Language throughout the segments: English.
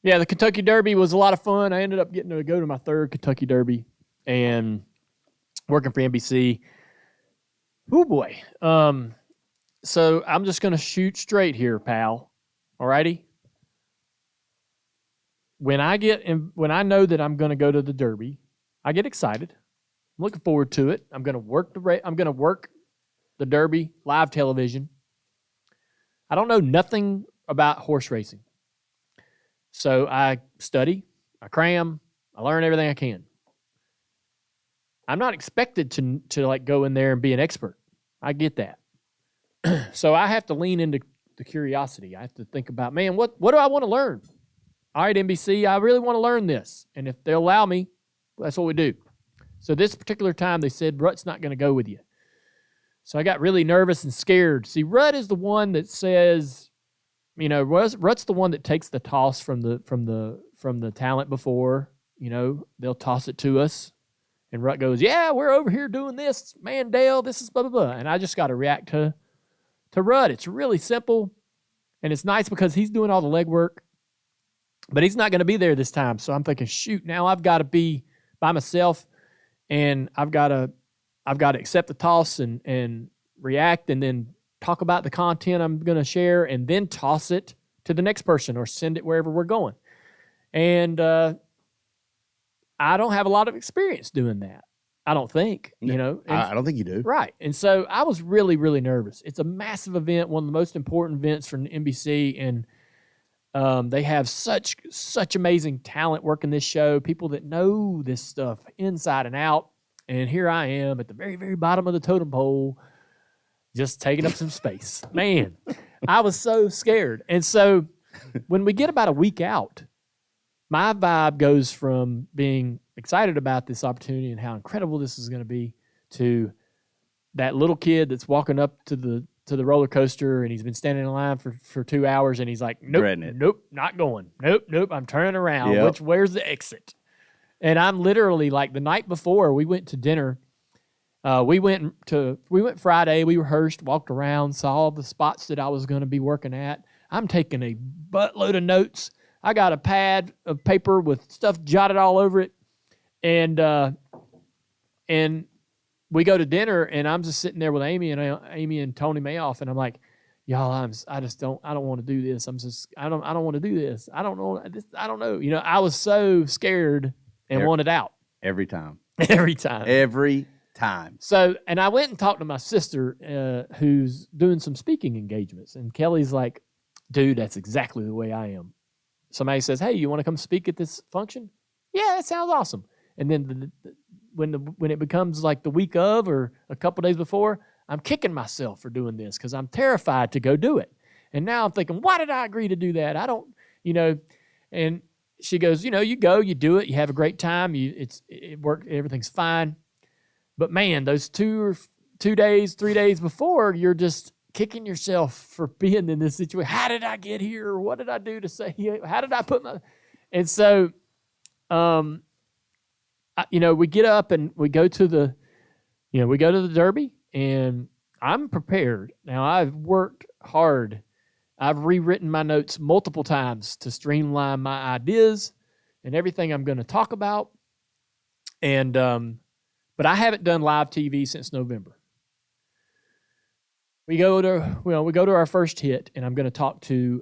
Yeah, the Kentucky Derby was a lot of fun. I ended up getting to go to my third Kentucky Derby and working for NBC. Oh, boy. So I'm just going to shoot straight here, pal. All righty? When I know that I'm going to go to the Derby, I get excited. I'm looking forward to it. I'm going to work the Derby live television. I don't know nothing about horse racing. So I study, I cram, I learn everything I can. I'm not expected to like go in there and be an expert. I get that. So I have to lean into the curiosity. I have to think about, man, what do I want to learn? All right, NBC, I really want to learn this. And if they'll allow me, that's what we do. So this particular time, they said, Rut's not going to go with you. So I got really nervous and scared. See, Rut is the one that says, you know, Rut's the one that takes the toss from the talent before. You know, they'll toss it to us. And Rut goes, yeah, we're over here doing this. Mandale, this is blah, blah, blah. And I just got to react to Rut. It's really simple. And it's nice because he's doing all the legwork. But he's not going to be there this time. So I'm thinking, shoot, now I've got to be by myself. And I've got to accept the toss and react and then talk about the content I'm going to share and then toss it to the next person or send it wherever we're going. And I don't have a lot of experience doing that. I don't think, you know. I don't think you do. Right. And so I was really, really nervous. It's a massive event, one of the most important events for NBC. And they have such amazing talent working this show, people that know this stuff inside and out. And here I am at the very, very bottom of the totem pole, just taking up some space. Man, I was so scared. And so when we get about a week out, my vibe goes from being excited about this opportunity and how incredible this is going to be to that little kid that's walking up to the roller coaster and he's been standing in line for 2 hours and he's like, nope, not going. Nope, I'm turning around. Yep. Where's the exit? And I'm literally like the night before we went to dinner. We went Friday. We rehearsed, walked around, saw the spots that I was going to be working at. I'm taking a buttload of notes. I got a pad of paper with stuff jotted all over it, and we go to dinner, and I'm just sitting there with Amy and Tony Mayoff, and I'm like, y'all, I don't want to do this. I don't want to do this. I don't know. You know, I was so scared and wanted out every time. So, and I went and talked to my sister, who's doing some speaking engagements, and Kelly's like, dude, that's exactly the way I am. Somebody says, hey, you want to come speak at this function? Yeah, that sounds awesome. And then when it becomes like the week of or a couple days before, I'm kicking myself for doing this because I'm terrified to go do it. And now I'm thinking, why did I agree to do that? I don't, you know. And she goes, you know, you go, you do it, you have a great time, it worked, everything's fine. But man, those 3 days before, you're just kicking yourself for being in this situation. How did I get here? What did I do to say? How did I put my? And so, you know, we get up and we go to the Derby, and I'm prepared. Now I've worked hard. I've rewritten my notes multiple times to streamline my ideas and everything I'm going to talk about. And but I haven't done live TV since November. We go to our first hit, and I'm going to talk to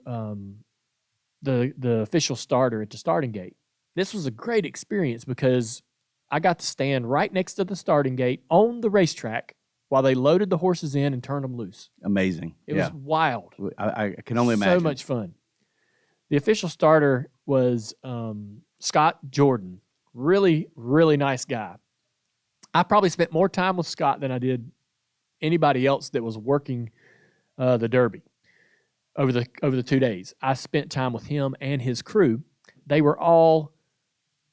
the official starter at the starting gate. This was a great experience because I got to stand right next to the starting gate on the racetrack while they loaded the horses in and turned them loose. Amazing. It was wild. I can only imagine. So much fun. The official starter was Scott Jordan. Really, really nice guy. I probably spent more time with Scott than I did anybody else that was working the Derby over the 2 days. I spent time with him and his crew. They were all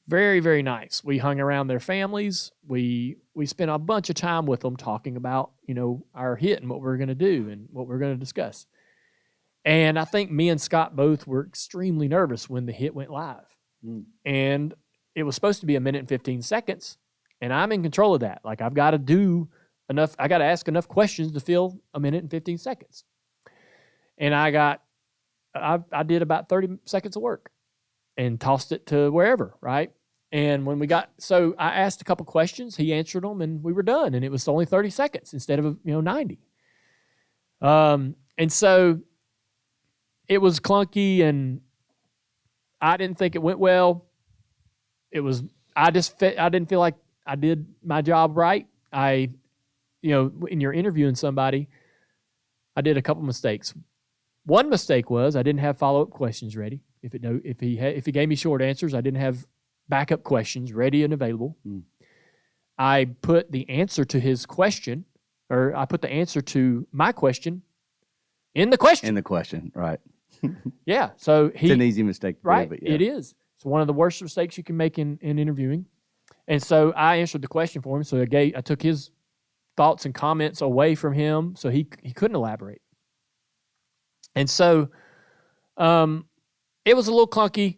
very, very nice. We hung around their families. We spent a bunch of time with them talking about, you know, our hit and what we're going to do and what we're going to discuss. And I think me and Scott both were extremely nervous when the hit went live. And it was supposed to be 1 minute and 15 seconds. And I'm in control of that. Like, I've got to do enough. I got to ask enough questions to fill 1 minute and 15 seconds. And I did about 30 seconds of work. and tossed it to wherever, right? And when so I asked a couple questions, he answered them, and we were done. And it was only 30 seconds instead of 90. And so it was clunky, and I didn't think it went well. I didn't feel like I did my job right. When you're interviewing somebody, I did a couple mistakes. One mistake was I didn't have follow-up questions ready. If he gave me short answers, I didn't have backup questions ready and available. I put the answer to his question, or I put the answer to my question in the question. In the question, right. Yeah. So it's an easy mistake to right, do, but yeah. It is. It's one of the worst mistakes you can make in interviewing. And so I answered the question for him. So I took his thoughts and comments away from him, so he couldn't elaborate. And so it was a little clunky,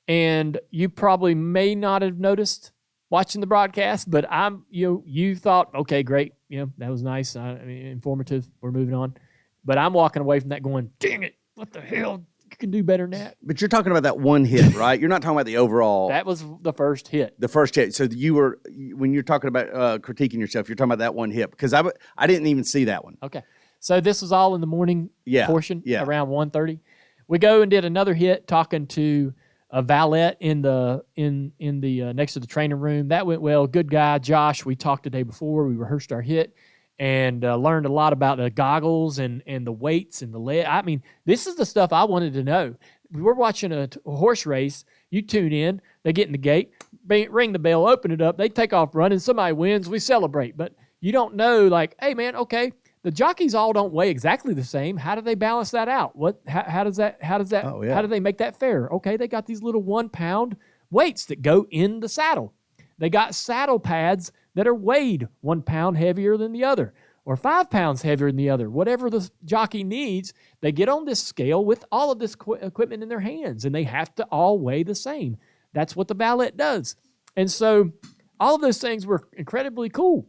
and you probably may not have noticed watching the broadcast, but you thought, okay, great, that was nice, informative, we're moving on. But I'm walking away from that going, dang it, what the hell? You can do better than that. But you're talking about that one hit, right? You're not talking about the overall. That was the first hit. The first hit. So when you're talking about critiquing yourself, you're talking about that one hit, because I didn't even see that one. Okay. So this was all in the morning portion, around 1:30. We go and did another hit talking to a valet in the next to the training room. That went well. Good guy, Josh. We talked the day before. We rehearsed our hit and learned a lot about the goggles and the weights and the lead. I mean, this is the stuff I wanted to know. We're watching a horse race. You tune in. They get in the gate, ring the bell, open it up. They take off running. Somebody wins. We celebrate. But you don't know, like, hey, man, okay, the jockeys all don't weigh exactly the same. How do they balance that out? How do they make that fair? Okay, they got these little 1 pound weights that go in the saddle. They got saddle pads that are weighed 1 pound heavier than the other, or 5 pounds heavier than the other. Whatever the jockey needs, they get on this scale with all of this equipment in their hands, and they have to all weigh the same. That's what the valet does. And so all of those things were incredibly cool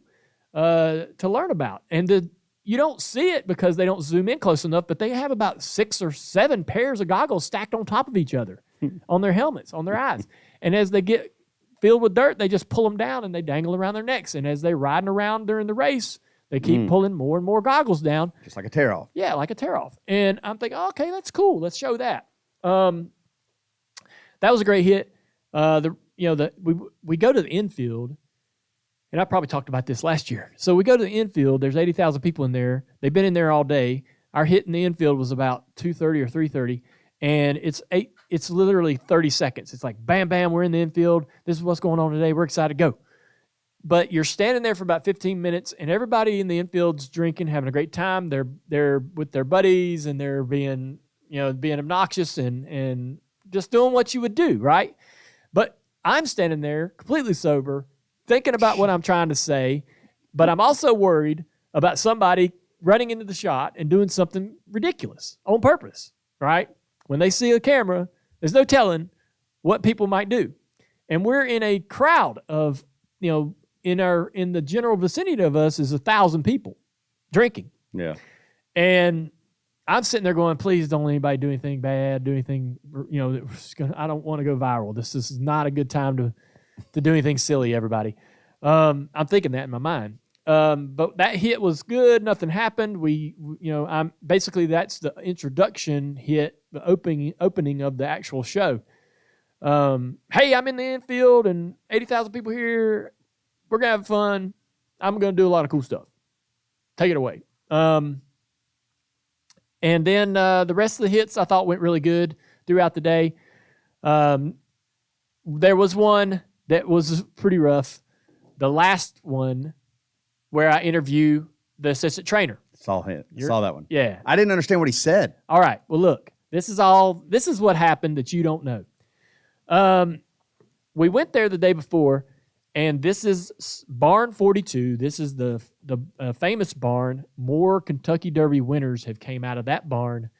to learn about. And you don't see it because they don't zoom in close enough, but they have about 6 or 7 pairs of goggles stacked on top of each other on their helmets, on their eyes. And as they get filled with dirt, they just pull them down and they dangle around their necks. And as they're riding around during the race, they keep pulling more and more goggles down. Just like a tear-off. Yeah, like a tear-off. And I'm thinking, okay, that's cool. Let's show that. That was a great hit. We go to the infield, and I probably talked about this last year. So we go to the infield. There's 80,000 people in there. They've been in there all day. Our hit in the infield was about 2:30 or 3:30, and it's literally 30 seconds. It's like, bam, bam, we're in the infield. This is what's going on today. We're excited to go. But you're standing there for about 15 minutes, and everybody in the infield's drinking, having a great time. They're with their buddies, and they're being obnoxious and just doing what you would do, right? But I'm standing there completely sober, thinking about what I'm trying to say, but I'm also worried about somebody running into the shot and doing something ridiculous on purpose, right? When they see a camera, there's no telling what people might do. And we're in a crowd of, in the general vicinity of us is 1,000 people drinking. Yeah. And I'm sitting there going, please don't let anybody do anything bad, do anything, I don't want to go viral. This is not a good time to do anything silly, everybody. I'm thinking that in my mind. But that hit was good. Nothing happened. I'm basically, that's the introduction hit, the opening of the actual show. Hey, I'm in the infield and 80,000 people here. We're going to have fun. I'm going to do a lot of cool stuff. Take it away. And then the rest of the hits I thought went really good throughout the day. There was one that was pretty rough. The last one where I interview the assistant trainer. Saw that one. Yeah. I didn't understand what he said. All right. Well, look, this is what happened that you don't know. We went there the day before, and this is Barn 42. This is the famous barn. More Kentucky Derby winners have came out of that barn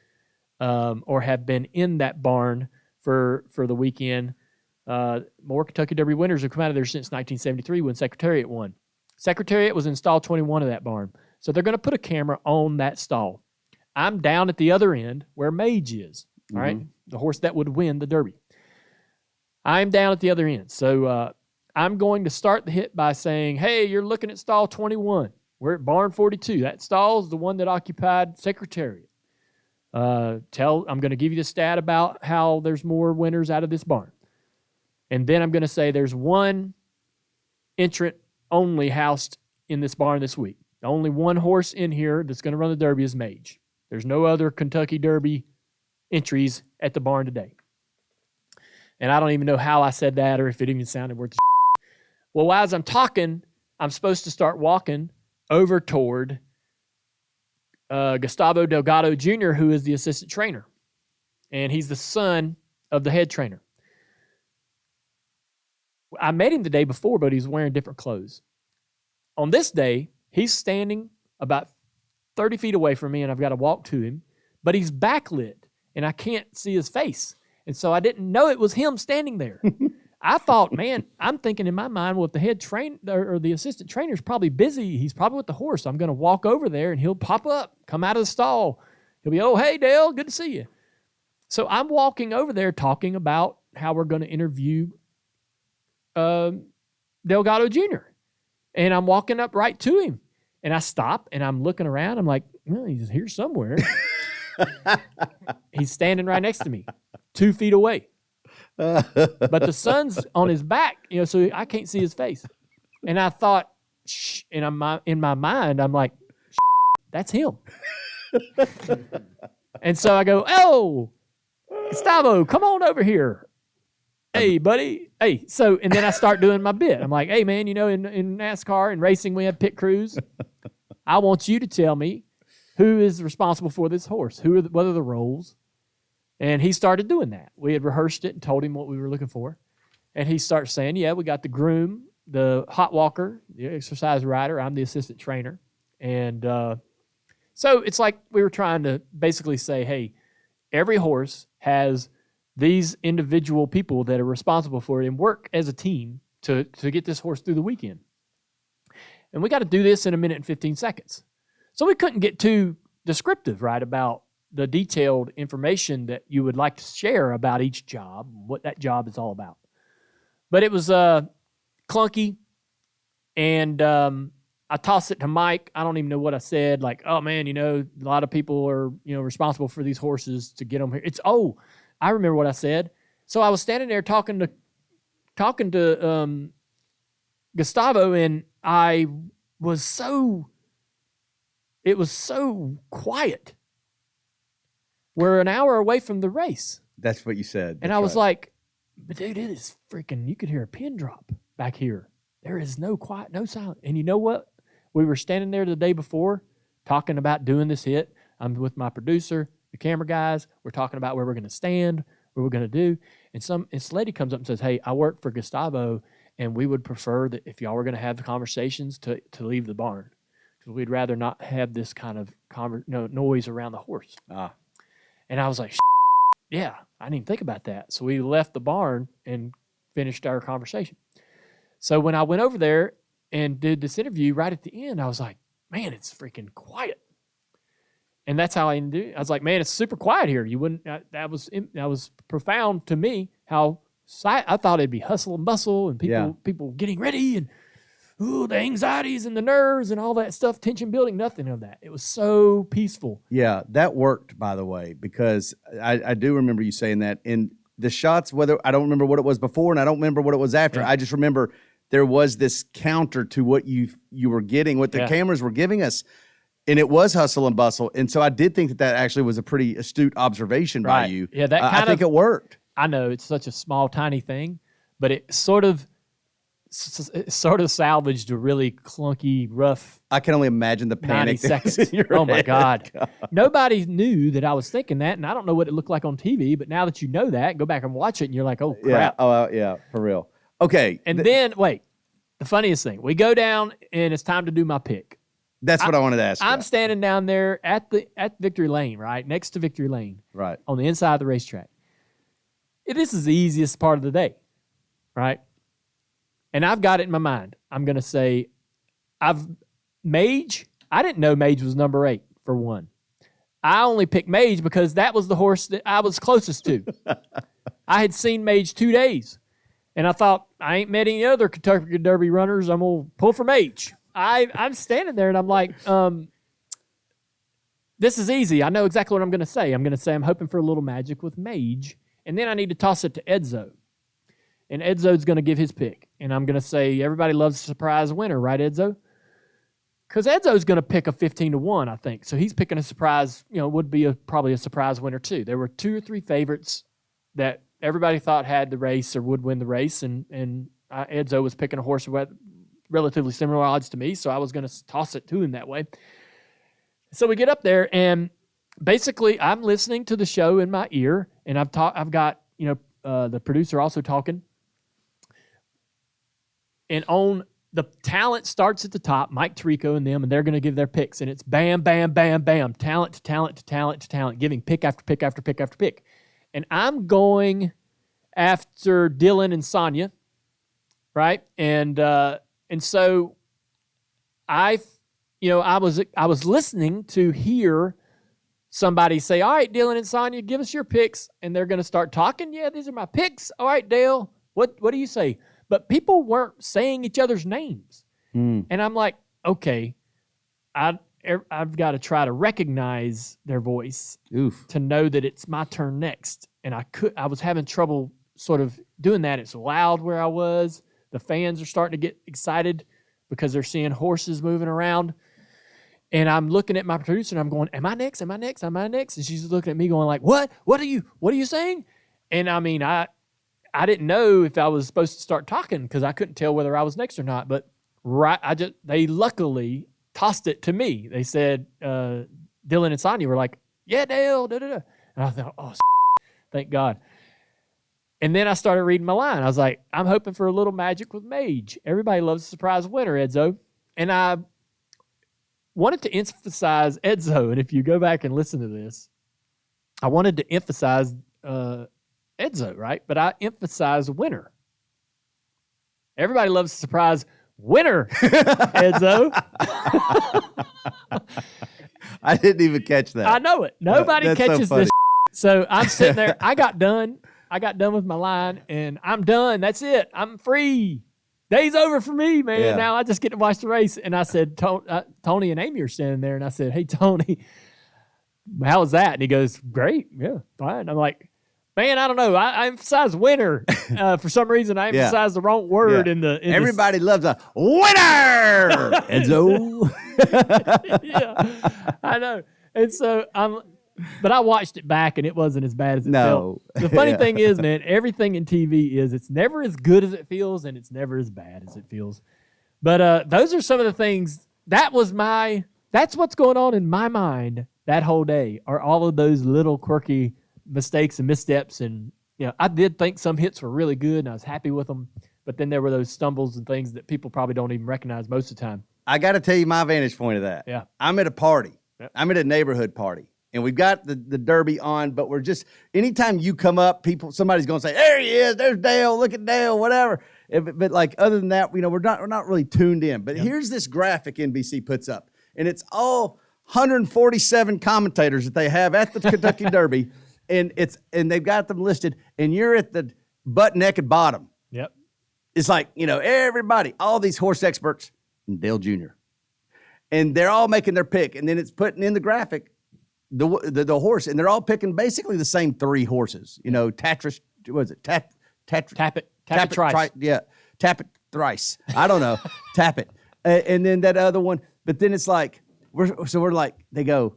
or have been in that barn for the weekend. More Kentucky Derby winners have come out of there since 1973 when Secretariat won. Secretariat was in stall 21 of that barn. So they're going to put a camera on that stall. I'm down at the other end where Mage is, all right? The horse that would win the Derby. I'm down at the other end. So I'm going to start the hit by saying, hey, you're looking at stall 21. We're at barn 42. That stall is the one that occupied Secretariat. I'm going to give you the stat about how there's more winners out of this barn. And then I'm going to say there's one entrant only housed in this barn this week. Only one horse in here that's going to run the Derby is Mage. There's no other Kentucky Derby entries at the barn today. And I don't even know how I said that or if it even sounded worth the shit. Well, as I'm talking, I'm supposed to start walking over toward Gustavo Delgado Jr., who is the assistant trainer. And he's the son of the head trainer. I met him the day before, but he's wearing different clothes. On this day, he's standing about 30 feet away from me, and I've got to walk to him. But he's backlit, and I can't see his face. And so I didn't know it was him standing there. I thought, man, I'm thinking in my mind, well, if the head trainer or the assistant trainer is probably busy, he's probably with the horse. I'm going to walk over there, and he'll pop up, come out of the stall. He'll be, oh, hey, Dale, good to see you. So I'm walking over there talking about how we're going to interview Delgado Jr. And I'm walking up right to him. And I stop, and I'm looking around. I'm like, well, he's here somewhere. He's standing right next to me, 2 feet away. But the sun's on his back, so I can't see his face. And I thought, shh, and in my mind, I'm like, that's him. And so I go, oh, Gustavo, come on over here. Hey, buddy. Hey, and then I start doing my bit. I'm like, hey, man, in NASCAR and racing, we have pit crews. I want you to tell me who is responsible for this horse. What are the roles? And he started doing that. We had rehearsed it and told him what we were looking for. And he starts saying, yeah, we got the groom, the hot walker, the exercise rider. I'm the assistant trainer. And so it's like we were trying to basically say, hey, every horse has these individual people that are responsible for it and work as a team to get this horse through the weekend. And we got to do this in 1 minute and 15 seconds. So we couldn't get too descriptive, right, about the detailed information that you would like to share about each job, what that job is all about. But it was clunky, and I tossed it to Mike. I don't even know what I said. Like, oh, man, a lot of people are, responsible for these horses to get them here. I remember what I said. So I was standing there talking to Gustavo, and it was so quiet. We're an hour away from the race. That's what you said. And I was like, but dude, it is freaking, you could hear a pin drop back here. There is no quiet, no silence. And you know what? We were standing there the day before talking about doing this hit. I'm with my producer, the camera guys. We're talking about where we're going to stand, what we're going to do. And this lady comes up and says, hey, I work for Gustavo, and we would prefer that if y'all were going to have the conversations to leave the barn, because we'd rather not have this kind of noise around the horse. And I was like, yeah, I didn't even think about that. So we left the barn and finished our conversation. So when I went over there and did this interview, right at the end, I was like, man, it's freaking quiet. And that's how I ended it. I was like, man, it's super quiet here. You wouldn't. That was profound to me. How I thought it'd be hustle and bustle and people getting ready and the anxieties and the nerves and all that stuff, tension building. Nothing of that. It was so peaceful. Yeah, that worked, by the way, because I do remember you saying that in the shots. Whether I don't remember what it was before and I don't remember what it was after. Yeah. I just remember there was this counter to what you were getting, what the cameras were giving us. And it was hustle and bustle. And so I did think that actually was a pretty astute observation by you. Yeah, I think it worked. I know it's such a small, tiny thing, but it sort of salvaged a really clunky, rough. I can only imagine the panic. 90 seconds. Oh my God. Nobody knew that I was thinking that, and I don't know what it looked like on TV. But now that you know that, go back and watch it, and you're like, oh crap. Yeah. Oh yeah, for real. Okay. And then wait, the funniest thing, we go down, and it's time to do my pick. That's what I wanted to ask you. I'm standing down there at Victory Lane, right? Next to Victory Lane. Right. On the inside of the racetrack. This is the easiest part of the day, right? And I've got it in my mind. I'm going to say, Mage, I didn't know Mage was number 8, for one. I only picked Mage because that was the horse that I was closest to. I had seen Mage 2 days. And I thought, I ain't met any other Kentucky Derby runners. I'm going to pull for Mage. I'm standing there, and I'm like, this is easy. I know exactly what I'm going to say. I'm going to say I'm hoping for a little magic with Mage, and then I need to toss it to Edzo. And Edzo's going to give his pick. And I'm going to say, everybody loves a surprise winner, right, Edzo? Because Edzo's going to pick a 15-1, I think. So he's picking a surprise, would be probably a surprise winner too. There were 2 or 3 favorites that everybody thought had the race or would win the race, and Edzo was picking a horse with relatively similar odds to me, so I was going to toss it to him that way. So we get up there, and basically I'm listening to the show in my ear, and I've got the producer also talking. And on the talent starts at the top, Mike Tirico and them, and they're going to give their picks. And it's bam, bam, bam, bam, talent to talent to talent to talent, giving pick after pick after pick after pick. And I'm going after Dylan and Sonia, right? And so I was listening to hear somebody say, all right, Dylan and Sonia, give us your picks. And they're going to start talking. Yeah, these are my picks. All right, Dale, what do you say? But people weren't saying each other's names. And I'm like, okay, I've got to try to recognize their voice to know that it's my turn next. And I was having trouble sort of doing that. It's loud where I was. The fans are starting to get excited because they're seeing horses moving around. And I'm looking at my producer and I'm going, am I next? Am I next? Am I next? And she's looking at me going like, what are you saying? And I mean, I didn't know if I was supposed to start talking because I couldn't tell whether I was next or not. But they luckily tossed it to me. They said, Dylan and Sonia were like, yeah, Dale, da-da-da. And I thought, oh, thank God. And then I started reading my line. I was like, I'm hoping for a little magic with Mage. Everybody loves a surprise winner, Edzo. And I wanted to emphasize Edzo. And if you go back and listen to this, I wanted to emphasize Edzo, right? But I emphasize winner. Everybody loves a surprise winner, Edzo. I didn't even catch that. I know it. Nobody catches this. So I'm sitting there. I got done with my line, and I'm done. That's it. I'm free. Day's over for me, man. Yeah. Now I just get to watch the race. And I said, Tony and Amy are standing there, and I said, hey, Tony, how was that? And he goes, great. Yeah, fine. I'm like, man, I don't know. I emphasize winner. For some reason, I emphasized the wrong word in Everybody loves a winner, Edzo. Yeah, I know. And so but I watched it back, and it wasn't as bad as it felt. The funny thing is, man, everything in TV it's never as good as it feels, and it's never as bad as it feels. But those are some of the things. That's what's going on in my mind that whole day, are all of those little quirky mistakes and missteps. And I did think some hits were really good, and I was happy with them. But then there were those stumbles and things that people probably don't even recognize most of the time. I got to tell you my vantage point of that. Yeah, I'm at a party. Yep. I'm at a neighborhood party. And we've got the Derby on, but we're just, anytime you come up, somebody's going to say, there he is, there's Dale, look at Dale, whatever. But like, other than that, we're not really tuned in. But here's this graphic NBC puts up, and it's all 147 commentators that they have at the Kentucky Derby, and they've got them listed, and you're at the butt naked bottom. Yep. It's like, everybody, all these horse experts, and Dale Jr. And they're all making their pick, and then it's putting in the graphic the horse, and they're all picking basically the same 3 horses. Tatris, what is it? Tap it thrice. Tap it thrice. I don't know. Tap it. And then that other one. But then it's like, we're like, they go,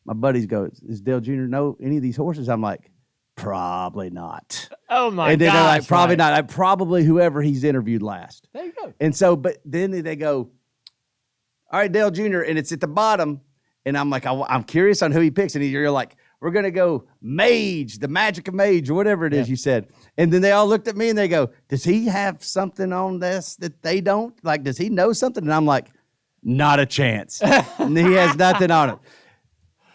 my buddies go, does Dale Jr. know any of these horses? I'm like, probably not. Oh my God. And then they're like, probably not. Probably whoever he's interviewed last. There you go. And so, but then they go, all right, Dale Jr., and it's at the bottom. And I'm like, I'm curious on who he picks. And you're like, we're going to go Mage, the magic of Mage, or whatever it is you said. And then they all looked at me and they go, does he have something on this that they don't? Like, does he know something? And I'm like, not a chance. And he has nothing on it.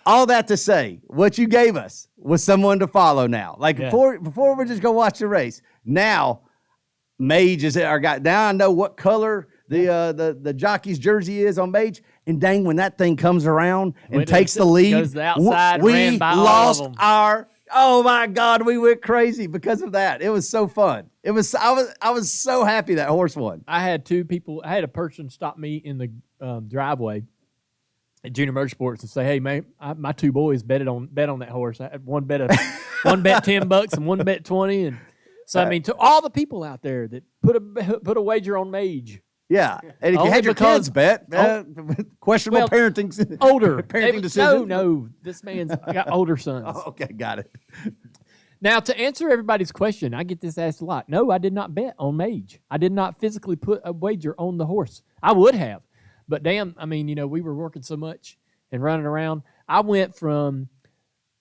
All that to say, what you gave us was someone to follow now. Like, before we're just going to watch the race. Now, Mage is our guy. Now I know what color the jockey's jersey is on Mage. And dang, when that thing comes around and takes the lead, goes to the outside, we lost our Oh my God, we went crazy because of that. It was so fun. I was so happy that horse won. I had a person stop me in the driveway at Junior Motorsports and say, "Hey, man, my two boys bet on that horse. I had one bet $10 and one bet 20." And so I mean, to all the people out there that put a wager on Mage. Yeah, and if you Only had your because- kids bet, questionable parenting, Older parenting decision. No, this man's got older sons. Oh, okay, got it. Now, to answer everybody's question, I get this asked a lot. No, I did not bet on Mage. I did not physically put a wager on the horse. I would have, but damn, I mean, we were working so much and running around. I went from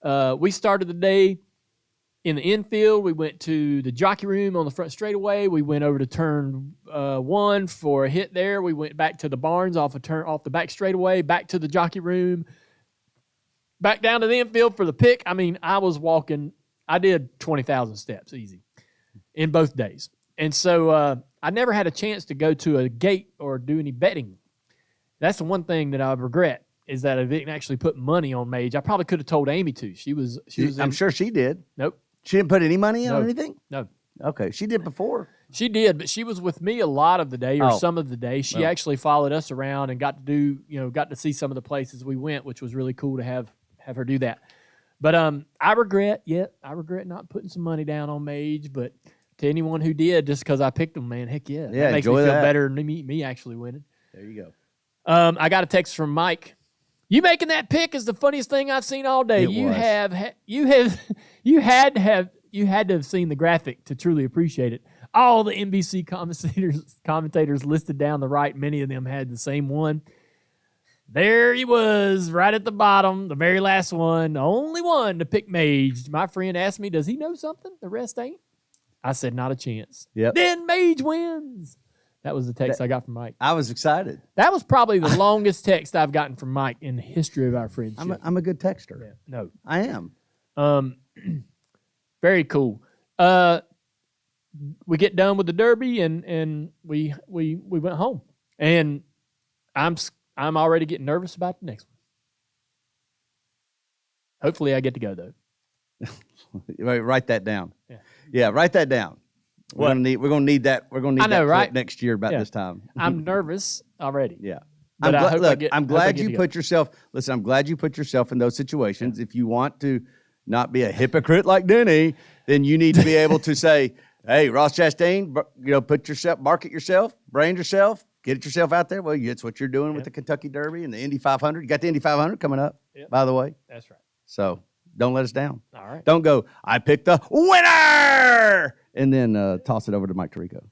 we started the day in the infield. We went to the jockey room on the front straightaway. We went over to turn 1 for a hit there. We went back to the barns off the back straightaway, back to the jockey room, back down to the infield for the pick. I mean, I was walking. I did 20,000 steps easy in both days. And so I never had a chance to go to a gate or do any betting. That's the one thing that I regret is that I didn't actually put money on Mage. I probably could have told Amy to. She was. I'm sure she did. Nope. She didn't put any money on anything? No. Okay. She did before. She did, but she was with me a lot of the day or some of the day. She actually followed us around and got to see some of the places we went, which was really cool to have her do that. But I regret not putting some money down on Mage, but to anyone who did, just because I picked them, man, heck yeah. Yeah, that makes me enjoy feel that. better than me actually winning. There you go. I got a text from Mike. You making that pick is the funniest thing I've seen all day. You had to have seen the graphic to truly appreciate it. All the NBC commentators listed down the right, many of them had the same one. There he was, right at the bottom, the very last one, the only one to pick Mage. My friend asked me, does he know something? The rest ain't? I said, not a chance. Yep. Then Mage wins. That was the text I got from Mike. I was excited. That was probably the longest text I've gotten from Mike in the history of our friendship. I'm a good texter. Yeah, no. I am. Very cool. We get done with the Derby and we went home. And I'm already getting nervous about the next one. Hopefully I get to go though. Write that down. Yeah. Write that down. We're gonna need that. We're gonna need that right? next year about this time. I'm nervous already. Yeah. But I'm glad you put yourself. Listen, I'm glad you put yourself in those situations. Yeah. If you want to not be a hypocrite like Denny, then you need to be able to say, "Hey, Ross Chastain, market yourself, brand yourself, get yourself out there." Well, that's what you're doing with the Kentucky Derby and the Indy 500. You got the Indy 500 coming up, by the way. That's right. So don't let us down. All right. Don't go, I picked the winner, and then toss it over to Mike Tirico.